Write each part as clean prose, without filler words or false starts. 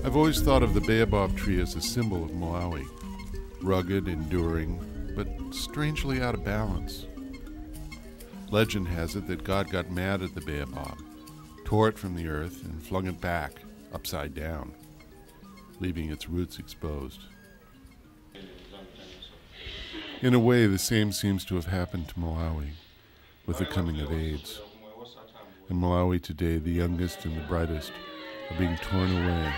I've always thought of the baobab tree as a symbol of Malawi, rugged, enduring, but strangely out of balance. Legend has it that God got mad at the baobab, tore it from the earth, and flung it back, upside down, leaving its roots exposed. In a way, the same seems to have happened to Malawi with the coming of AIDS. In Malawi today, the youngest and the brightest are being torn away.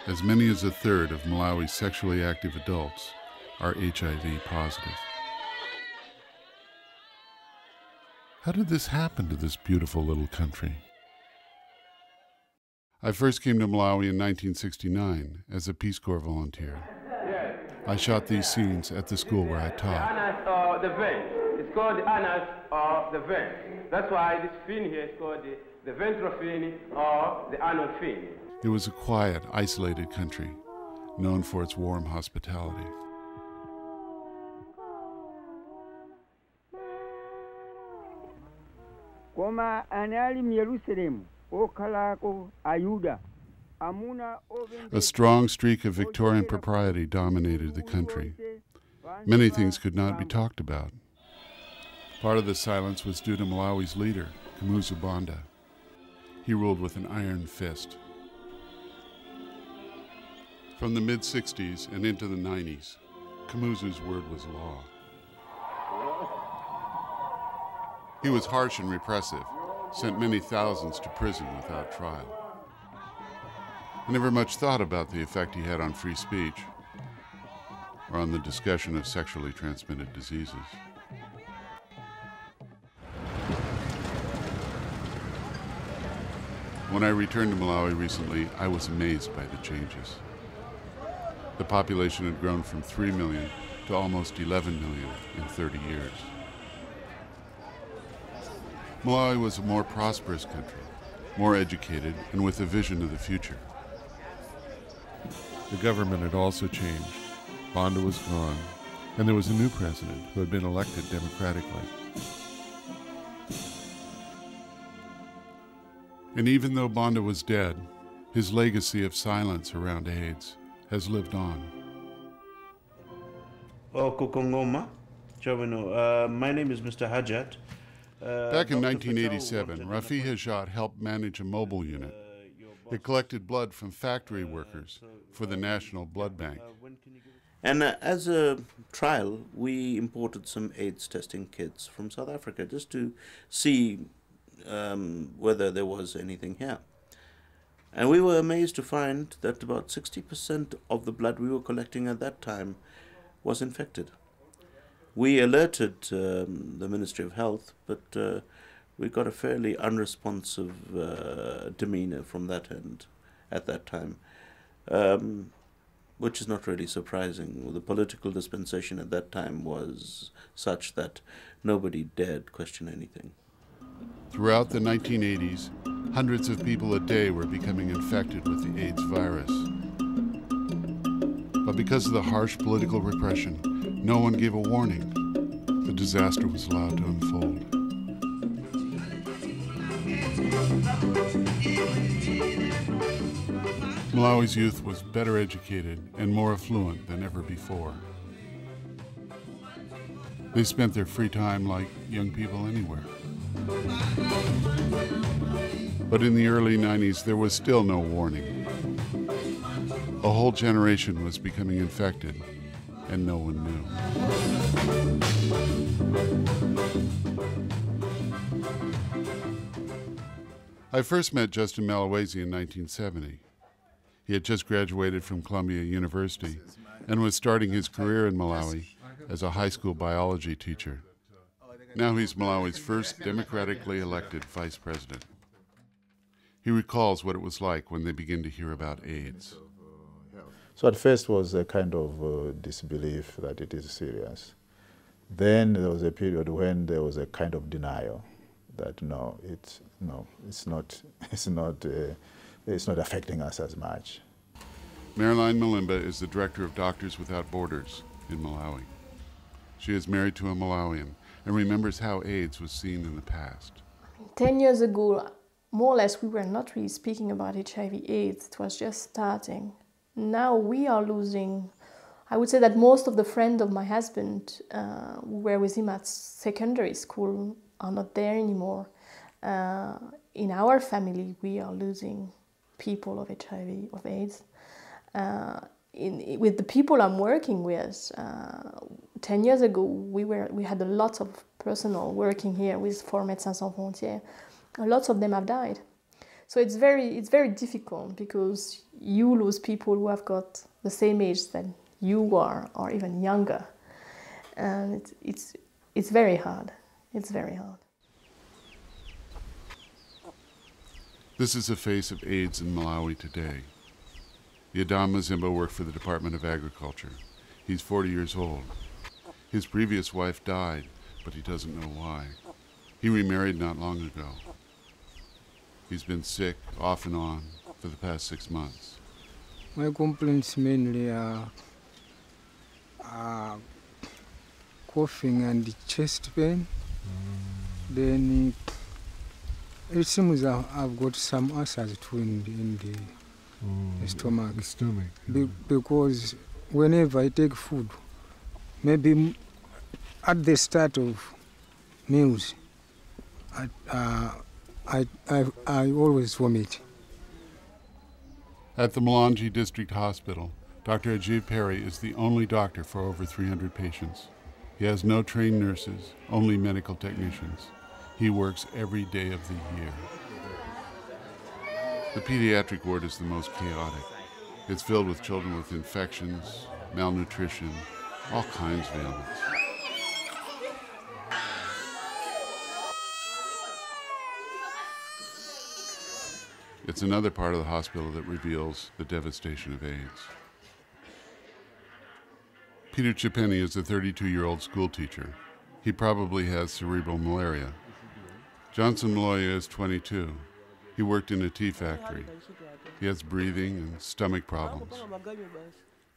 As many as a third of Malawi's sexually active adults are HIV positive. How did this happen to this beautiful little country? I first came to Malawi in 1969 as a Peace Corps volunteer. I shot these scenes at the school where I taught. The anus or the vein. It's called the anus or the vein. That's why this fin here is called the ventral fin or the anal fin. It was a quiet, isolated country, known for its warm hospitality. A strong streak of Victorian propriety dominated the country. Many things could not be talked about. Part of the silence was due to Malawi's leader, Kamuzu Banda. He ruled with an iron fist. From the mid-60s and into the 90s, Kamuzu's word was law. He was harsh and repressive, sent many thousands to prison without trial. I never much thought about the effect he had on free speech or on the discussion of sexually transmitted diseases. When I returned to Malawi recently, I was amazed by the changes. The population had grown from 3 million to almost 11 million in 30 years. Malawi was a more prosperous country, more educated, and with a vision of the future. The government had also changed. Banda was gone, and there was a new president who had been elected democratically. And even though Banda was dead, his legacy of silence around AIDS has lived on. My name is Mr. Hajat. Back in 1987, Rafi Hajat helped manage a mobile unit. It collected blood from factory workers for the National Blood Bank. And as a trial, we imported some AIDS testing kits from South Africa just to see whether there was anything here. And we were amazed to find that about 60% of the blood we were collecting at that time was infected. We alerted the Ministry of Health, but we got a fairly unresponsive demeanor from that end at that time, which is not really surprising. The political dispensation at that time was such that nobody dared question anything. Throughout the 1980s, hundreds of people a day were becoming infected with the AIDS virus. But because of the harsh political repression, no one gave a warning. The disaster was allowed to unfold. Malawi's youth was better educated and more affluent than ever before. They spent their free time like young people anywhere. But in the early 90s, there was still no warning. A whole generation was becoming infected, and no one knew. I first met Justin Malawezi in 1970. He had just graduated from Columbia University and was starting his career in Malawi as a high school biology teacher. Now he's Malawi's first democratically elected vice president. He recalls what it was like when they began to hear about AIDS. So at first was a kind of disbelief that it is serious. Then there was a period when there was a kind of denial that it's not affecting us as much. Marilyn Malimba is the director of Doctors Without Borders in Malawi. She is married to a Malawian and remembers how AIDS was seen in the past. 10 years ago, more or less, we were not really speaking about HIV/AIDS. It was just starting. Now we are losing. I would say that most of the friends of my husband who were with him at secondary school are not there anymore. In our family, we are losing people of HIV, of AIDS. With the people I'm working with, 10 years ago, we had a lot of personnel working here with Médecins Sans Frontières. Lots of them have died. So it's very difficult because you lose people who have got the same age that you are, or even younger, and it's very hard. It's very hard. This is the face of AIDS in Malawi today. Yadam Mazimba worked for the Department of Agriculture. He's 40 years old. His previous wife died, but he doesn't know why. He remarried not long ago. He's been sick, off and on, for the past 6 months. My complaints mainly are coughing and chest pain. Then it seems I've got some ulcers too in the stomach. The stomach. Because whenever I take food, maybe at the start of meals, I always vomit. At the Malonji District Hospital, Dr. Ajib Perry is the only doctor for over 300 patients. He has no trained nurses, only medical technicians. He works every day of the year. The pediatric ward is the most chaotic. It's filled with children with infections, malnutrition, all kinds of ailments. It's another part of the hospital that reveals the devastation of AIDS. Peter Chipeni is a 32-year-old school teacher. He probably has cerebral malaria. Johnson Maloya is 22. He worked in a tea factory. He has breathing and stomach problems.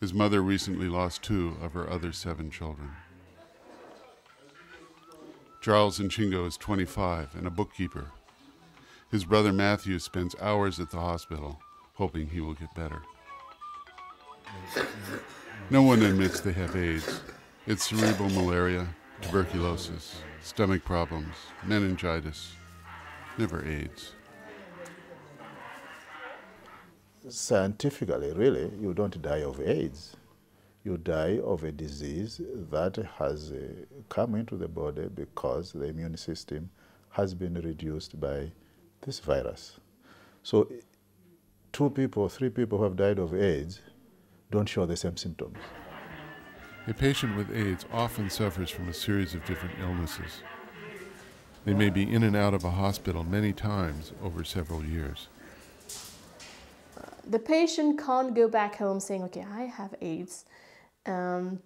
His mother recently lost 2 of her other 7 children. Charles Nchingo is 25 and a bookkeeper. His brother Matthew spends hours at the hospital, hoping he will get better. No one admits they have AIDS. It's cerebral malaria, tuberculosis, stomach problems, meningitis, never AIDS. Scientifically, really, you don't die of AIDS. You die of a disease that has come into the body because the immune system has been reduced by this virus. So 2 people, 3 people who have died of AIDS don't show the same symptoms. A patient with AIDS often suffers from a series of different illnesses. They may be in and out of a hospital many times over several years. The patient can't go back home saying, okay, I have AIDS, and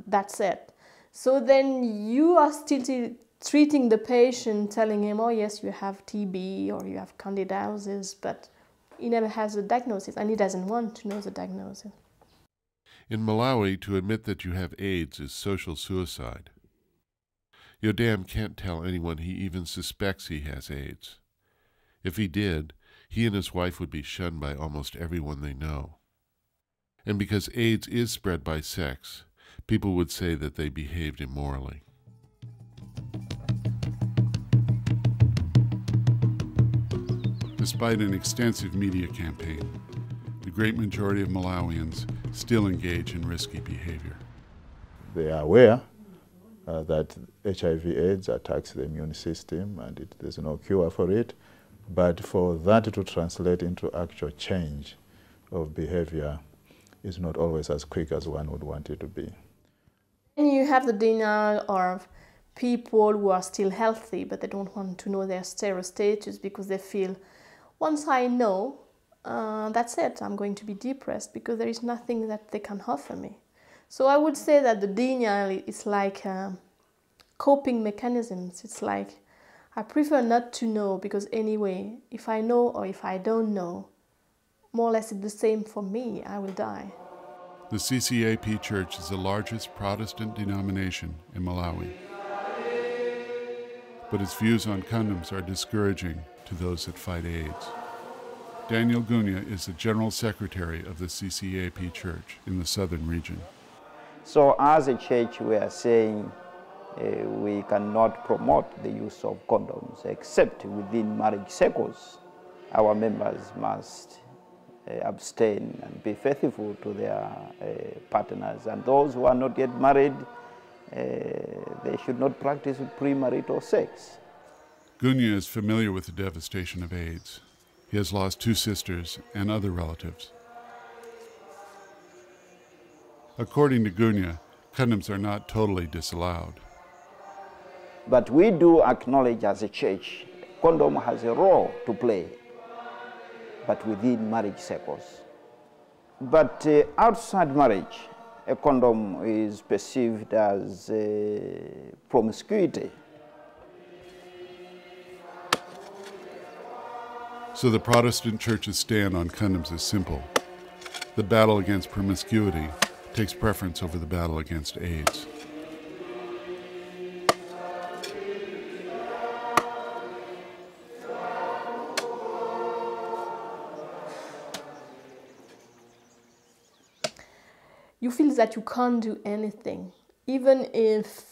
that's it. So then you are still treating the patient, telling him, oh yes, you have TB or you have candidiasis, but he never has a diagnosis and he doesn't want to know the diagnosis. In Malawi, to admit that you have AIDS is social suicide. Yodam can't tell anyone he even suspects he has AIDS. If he did, he and his wife would be shunned by almost everyone they know. And because AIDS is spread by sex, people would say that they behaved immorally. Despite an extensive media campaign, the great majority of Malawians still engage in risky behavior. They are aware that HIV/AIDS attacks the immune system and there's no cure for it, but for that to translate into actual change of behavior is not always as quick as one would want it to be. And you have the denial of people who are still healthy, but they don't want to know their status because they feel, once I know, that's it, I'm going to be depressed because there is nothing that they can offer me. So I would say that the denial is like coping mechanisms. It's like, I prefer not to know because anyway, if I know or if I don't know, more or less it's the same for me, I will die. The CCAP Church is the largest Protestant denomination in Malawi. But its views on condoms are discouraging to those that fight AIDS. Daniel Gunya is the General Secretary of the CCAP Church in the southern region. So as a church, we are saying we cannot promote the use of condoms except within marriage circles. Our members must abstain and be faithful to their partners. And those who are not yet married, they should not practice premarital sex. Gunya is familiar with the devastation of AIDS. He has lost 2 sisters and other relatives. According to Gunya, condoms are not totally disallowed. But we do acknowledge as a church, condom has a role to play, but within marriage circles. But outside marriage, a condom is perceived as promiscuity. So the Protestant Church's stand on condoms is simple. The battle against promiscuity takes preference over the battle against AIDS. You feel that you can't do anything. Even if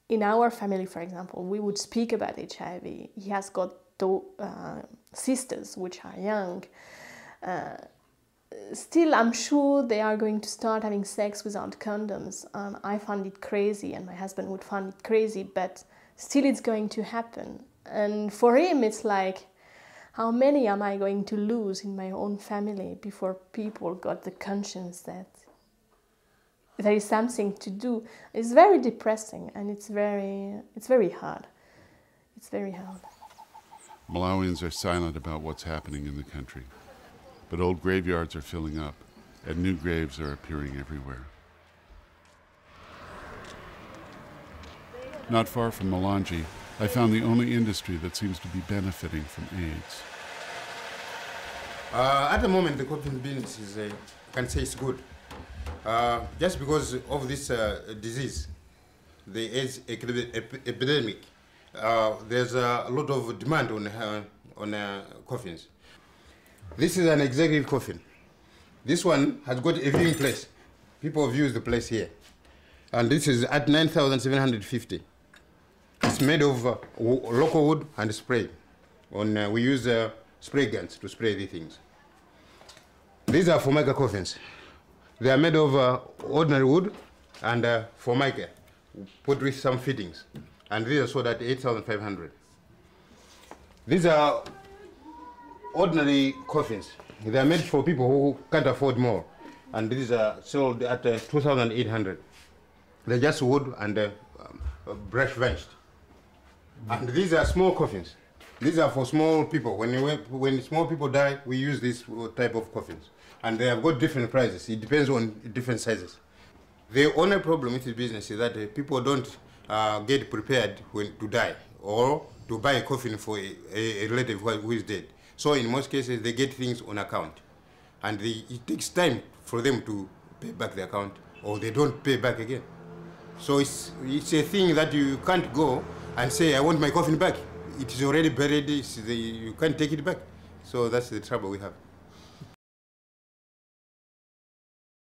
in our family, for example, we would speak about HIV, he has got sisters which are young. Still, I'm sure they are going to start having sex without condoms. I find it crazy, and my husband would find it crazy, but still it's going to happen. And for him, it's like, how many am I going to lose in my own family before people got the conscience that there is something to do? It's very depressing, and it's very hard. It's very hard. Malawians are silent about what's happening in the country, but old graveyards are filling up, and new graves are appearing everywhere. Not far from Malanje, I found the only industry that seems to be benefiting from AIDS. At the moment, the coffin business is, I can say, it's good. Just because of this disease, the AIDS epidemic, there's a lot of demand on coffins. This is an executive coffin. This one has got a viewing place. People have used the place here. And this is at 9,750. It's made of local wood and spray. We use spray guns to spray these things. These are Formica coffins. They are made of ordinary wood and Formica, put with some fittings. And these are sold at 8,500. These are ordinary coffins. They are made for people who can't afford more. And these are sold at 2,800. They're just wood and brush varnished. And these are small coffins. These are for small people. When small people die, we use this type of coffins. And they have got different prices. It depends on different sizes. The only problem with this business is that people don't get prepared to die or to buy a coffin for a relative who is dead. So in most cases, they get things on account. And it takes time for them to pay back the account, or they don't pay back again. So it's a thing that you can't go and say, I want my coffin back. It is already buried, you can't take it back. So that's the trouble we have.